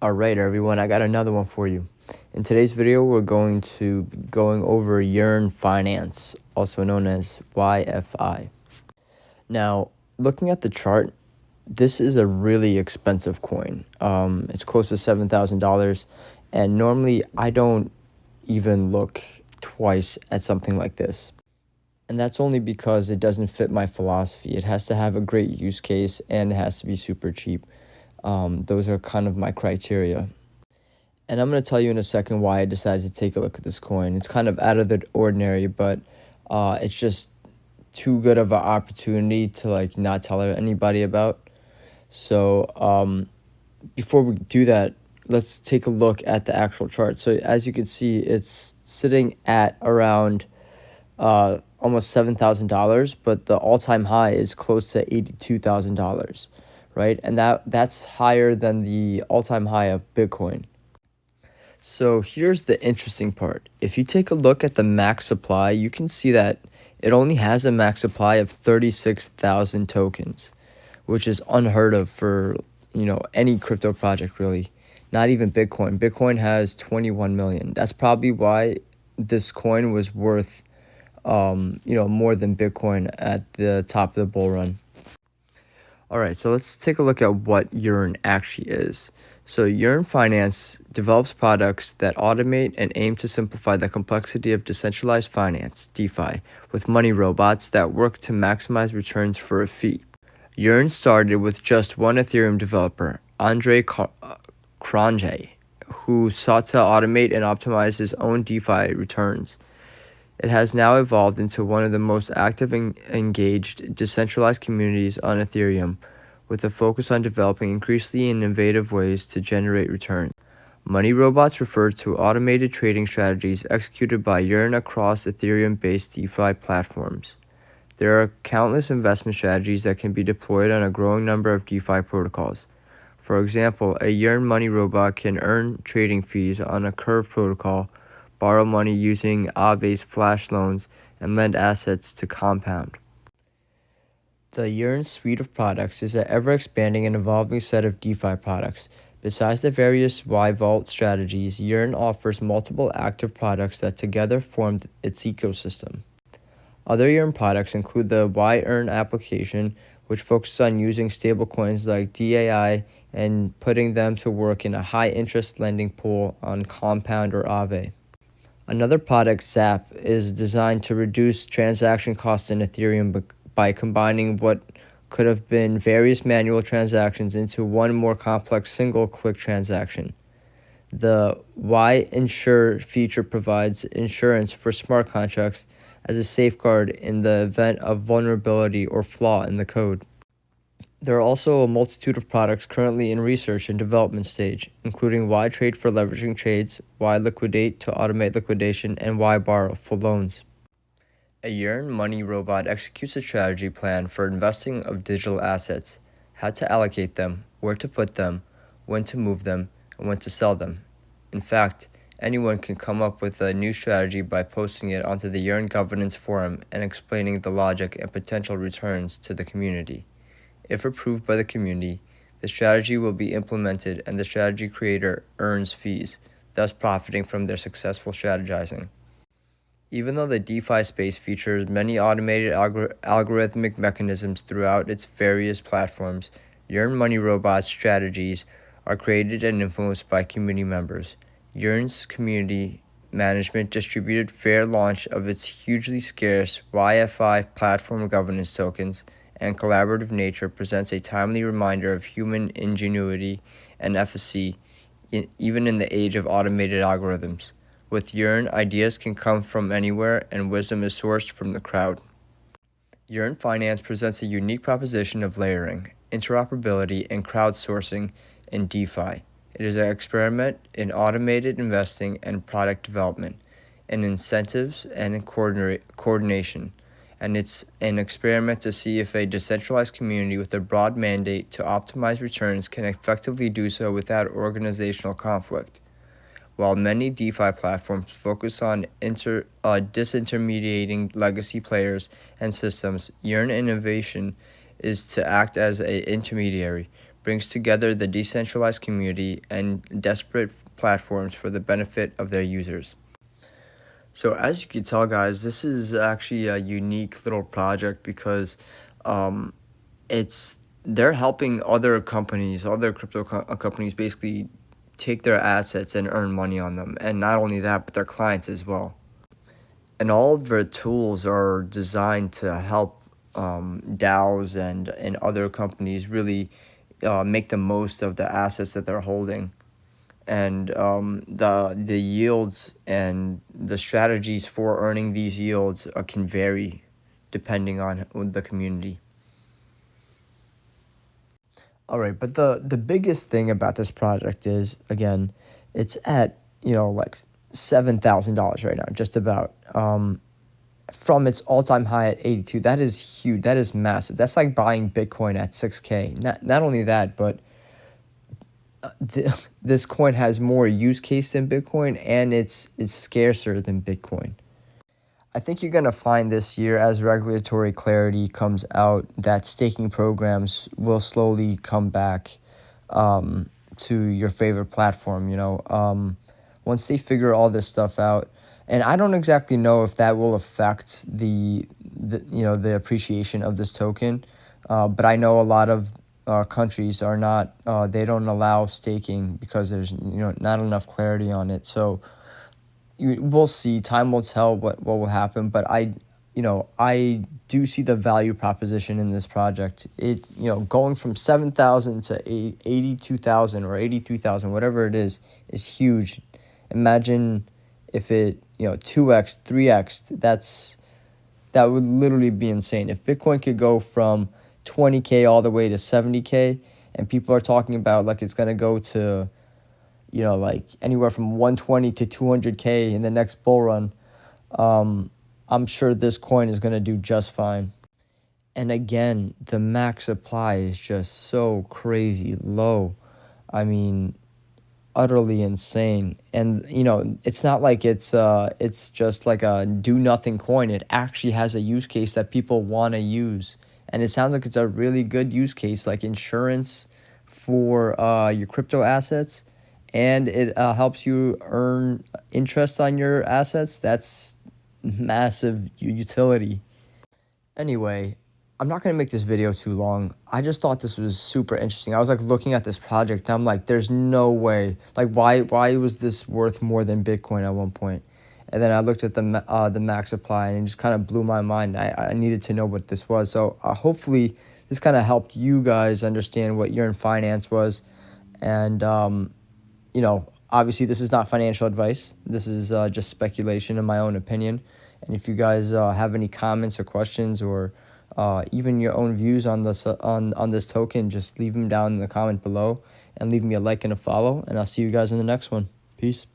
Alright everyone, I got another one for you. In today's video, we're going to be going over Yearn Finance, also known as YFI. Now, looking at the chart, this is a really expensive coin. It's close to $7,000, and normally I don't even look twice at something like this. And that's only because it doesn't fit my philosophy. It has to have a great use case and it has to be super cheap. Those are kind of my criteria. And I'm going to tell you in a second why I decided to take a look at this coin. It's kind of out of the ordinary, but it's just too good of an opportunity to not tell anybody about. So before we do that, let's take a look at the actual chart. So as you can see, it's sitting at around almost $7,000, but the all-time high is close to $82,000, right? And that's higher than the all-time high of Bitcoin. So here's the interesting part. If you take a look at the max supply, you can see that it only has a max supply of 36,000 tokens, which is unheard of for, any crypto project really. Not even Bitcoin. Bitcoin has 21 million. That's probably why this coin was worth more than Bitcoin at the top of the bull run. All right, so let's take a look at what Yearn actually is. So Yearn Finance develops products that automate and aim to simplify the complexity of decentralized finance, DeFi, with money robots that work to maximize returns for a fee. Yearn started with just one Ethereum developer, Andre Cronje, who sought to automate and optimize his own DeFi returns. It has now evolved into one of the most active and engaged decentralized communities on Ethereum, with a focus on developing increasingly innovative ways to generate returns. Money robots refer to automated trading strategies executed by Yearn across Ethereum-based DeFi platforms. There are countless investment strategies that can be deployed on a growing number of DeFi protocols. For example, a Yearn money robot can earn trading fees on a Curve protocol, borrow money using Aave's flash loans, and lend assets to Compound. The Yearn suite of products is an ever-expanding and evolving set of DeFi products. Besides the various Y-Vault strategies, Yearn offers multiple active products that together form its ecosystem. Other Yearn products include the Yearn application, which focuses on using stablecoins like DAI and putting them to work in a high-interest lending pool on Compound or Aave. Another product, Zap, is designed to reduce transaction costs in Ethereum by combining what could have been various manual transactions into one more complex single-click transaction. The Y-Insure feature provides insurance for smart contracts as a safeguard in the event of vulnerability or flaw in the code. There are also a multitude of products currently in research and development stage, including Y-Trade for leveraging trades, Y-Liquidate to automate liquidation, and Y-Borrow for loans. A Yearn money robot executes a strategy plan for investing of digital assets, how to allocate them, where to put them, when to move them, and when to sell them. In fact, anyone can come up with a new strategy by posting it onto the Yearn governance forum and explaining the logic and potential returns to the community. If approved by the community, the strategy will be implemented and the strategy creator earns fees, thus profiting from their successful strategizing. Even though the DeFi space features many automated algorithmic mechanisms throughout its various platforms, Yearn money robots strategies are created and influenced by community members. Yearn's community management distributed fair launch of its hugely scarce YFI platform governance tokens and collaborative nature presents a timely reminder of human ingenuity and efficacy even in the age of automated algorithms. With Yearn, ideas can come from anywhere and wisdom is sourced from the crowd. Yearn Finance presents a unique proposition of layering, interoperability, and crowdsourcing in DeFi. It is an experiment in automated investing and product development, in incentives and coordination, and it's an experiment to see if a decentralized community with a broad mandate to optimize returns can effectively do so without organizational conflict. While many DeFi platforms focus on disintermediating legacy players and systems, Yearn innovation is to act as an intermediary, brings together the decentralized community and desperate platforms for the benefit of their users. So as you can tell, guys, this is actually a unique little project because um, they're helping other companies, other companies basically take their assets and earn money on them. And not only that, but their clients as well. And all of their tools are designed to help DAOs and other companies really make the most of the assets that they're holding. And the yields and the strategies for earning these yields can vary depending on the community. All right, but the biggest thing about this project is, again, it's at, like $7,000 right now, just about. From its all-time high at 82. That is huge. That is massive. That's like buying Bitcoin at 6K. Not only that, but this coin has more use case than Bitcoin, and it's scarcer than Bitcoin. I think you're going to find this year, as regulatory clarity comes out, that staking programs will slowly come back to your favorite platform, once they figure all this stuff out. And I don't exactly know if that will affect the appreciation of this token, but I know a lot of countries are not, they don't allow staking because there's not enough clarity on it. So we'll see. Time will tell what will happen. But I do see the value proposition in this project. It going from 7,000 to 82,000 or 83,000, whatever it is huge. Imagine if it 2x, 3x. That would literally be insane. If Bitcoin could go from 20K all the way to 70K, and people are talking about like it's gonna go to like anywhere from 120 to 200K in the next bull run, I'm sure this coin is going to do just fine. And again, the max supply is just so crazy low. I mean, utterly insane. And it's not like it's just like a do nothing coin. It actually has a use case that people want to use, and it sounds like it's a really good use case, like insurance for your crypto assets, and it helps you earn interest on your assets. That's massive utility. Anyway, I'm not going to make this video too long. I just thought this was super interesting. I was like looking at this project and I'm like, there's no way. Like, why was this worth more than Bitcoin at one point? And then I looked at the max supply and it just kind of blew my mind. I needed to know what this was. So hopefully this kind of helped you guys understand what Yearn Finance was. And, obviously this is not financial advice. This is just speculation in my own opinion. And if you guys have any comments or questions or even your own views on this token, just leave them down in the comment below and leave me a like and a follow. And I'll see you guys in the next one. Peace.